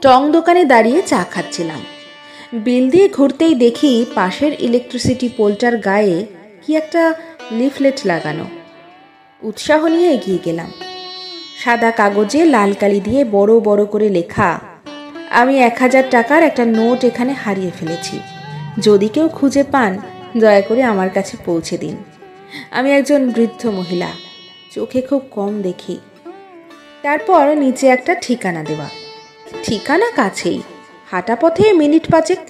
টং দোকানে দাঁড়িয়ে চা খাচ্ছিলাম। বিল দিয়ে ঘুরতেই দেখি পাশের ইলেকট্রিসিটি পোলটার গায়ে কি একটা লিফলেট লাগানো। উৎসাহ নিয়ে এগিয়ে গেলাম। সাদা কাগজে লাল কালি দিয়ে বড় বড় করে লেখা, আমি 1000 টাকার একটা নোট এখানে হারিয়ে ফেলেছি, যদি কেউ খুঁজে পান দয়া করে আমার কাছে পৌঁছে দিন। আমি একজন বৃদ্ধ মহিলা, চোখে খুব কম দেখি। তারপর নিচে একটা ঠিকানা দেওয়া। ঠিকানা কাছেই, হাঁটা পথে মিনিট 5।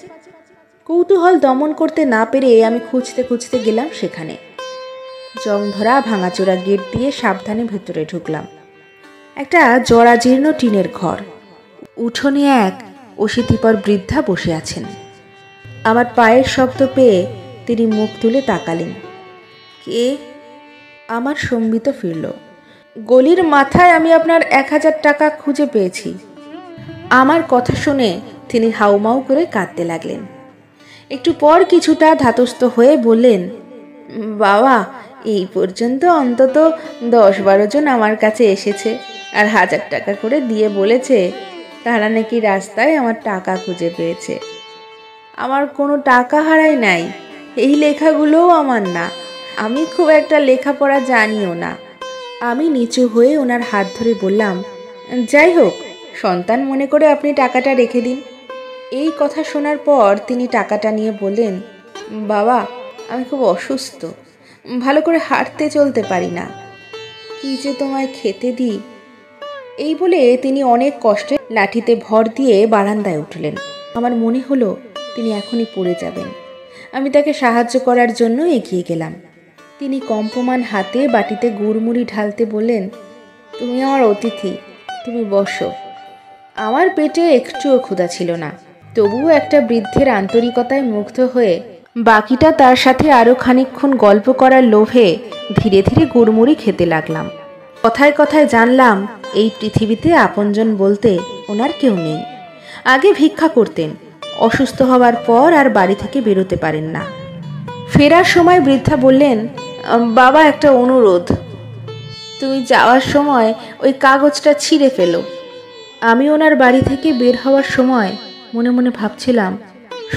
কৌতূহল দমন করতে না পেরে আমি খুঁজতে খুঁজতে গেলাম সেখানে। জংধরা ভাঙাচোরা গেট দিয়ে সাবধানে ভেতরে ঢুকলাম। একটা জরাজীর্ণ টিনের ঘর। উঠোনে এক অশীতিপর বৃদ্ধা বসে আছেন। আমার পায়ের শব্দ পেয়ে তিনি মুখ তুলে তাকালেন। কে? আমার সম্বিত ফিরল। গলির মাথায় আমি আপনার 1000 টাকা খুঁজে পেয়েছি। আমার কথা শুনে তিনি হাউমাউ করে কাঁদতে লাগলেন। একটু পর কিছুটা ধাতস্থ হয়ে বললেন, বাবা, এই পর্যন্ত অন্তত 10-12 জন আমার কাছে এসেছে আর 1000 টাকা করে দিয়ে বলেছে তারা নাকি রাস্তায় আমার টাকা খুঁজে পেয়েছে। আমার কোনো টাকা হারাই নাই, এই লেখাগুলোও আমার না, আমি খুব একটা লেখাপড়া জানিও না। আমি নিচু হয়ে ওনার হাত ধরে বললাম, যাই হোক, সন্তান মনে করে আপনি টাকাটা রেখে দিন। এই কথা শোনার পর তিনি টাকাটা নিয়ে বললেন, বাবা, আমি খুব অসুস্থ, ভালো করে হাঁটতে চলতে পারি না, কি যে তোমায় খেতে দিই। এই বলে তিনি অনেক কষ্টে লাঠিতে ভর দিয়ে বারান্দায় উঠলেন। আমার মনে হলো তিনি এখনই পড়ে যাবেন। আমি তাকে সাহায্য করার জন্য এগিয়ে গেলাম। তিনি কম্পমান হাতে বাটিতে গুড়মুড়ি ঢালতে বললেন, তুমি আমার অতিথি, তুমি বসো। আমার পেটে একটুও ক্ষুধা ছিল না, তবুও একটা বৃদ্ধের আন্তরিকতায় মুগ্ধ হয়ে বাকিটা তার সাথে আরও খানিকক্ষণ গল্প করার লোভে ধীরে ধীরে গুড়মুড়ি খেতে লাগলাম। কথায় কথায় জানলাম এই পৃথিবীতে আপনজন বলতে ওনার কেউ নেই। আগে ভিক্ষা করতেন, অসুস্থ হওয়ার পর আর বাড়ি থেকে বেরোতে পারেন না। ফেরার সময় বৃদ্ধা বললেন, বাবা, একটা অনুরোধ, তুমি যাওয়ার সময় ওই কাগজটা ছিঁড়ে ফেলো। আমি ওনার বাড়ি থেকে বের হওয়ার সময় মনে মনে ভাবছিলাম,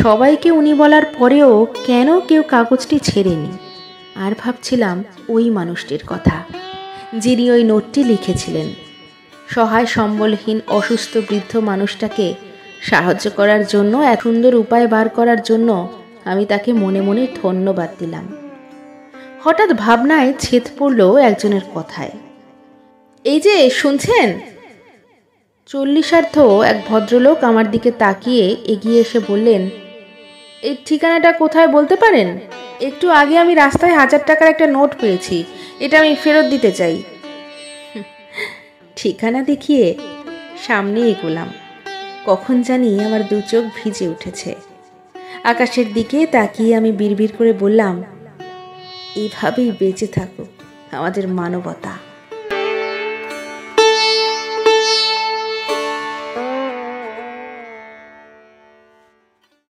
সবাইকে উনি বলার পরেও কেন কেউ কাগজটি ছেড়েনি। আর ভাবছিলাম ওই মানুষটির কথা, যিনি ওই নোটটি লিখেছিলেন। সহায় সম্বলহীন অসুস্থ বৃদ্ধ মানুষটাকে সাহায্য করার জন্য, এক সুন্দর উপায় বার করার জন্য আমি তাকে মনে মনে ধন্যবাদ দিলাম। হঠাৎ ভাবনায় ছেদ পড়ল একজনের কথায়। এই যে শুনছেন, 40 এক ভদ্রলোক আমার দিকে তাকিয়ে এগিয়ে এসে বললেন, এই ঠিকানাটা কোথায় বলতে পারেন? একটু আগে আমি রাস্তায় 1000 টাকার একটা নোট পেয়েছি, এটা আমি ফেরত দিতে চাই। ঠিকানা দেখিয়ে সামনে এগোলাম। কখন জানি আমার 2 চোখ ভিজে উঠেছে। আকাশের দিকে তাকিয়ে আমি বিড়বিড় করে বললাম, এইভাবেই বেঁচে থাকুক আমাদের মানবতা।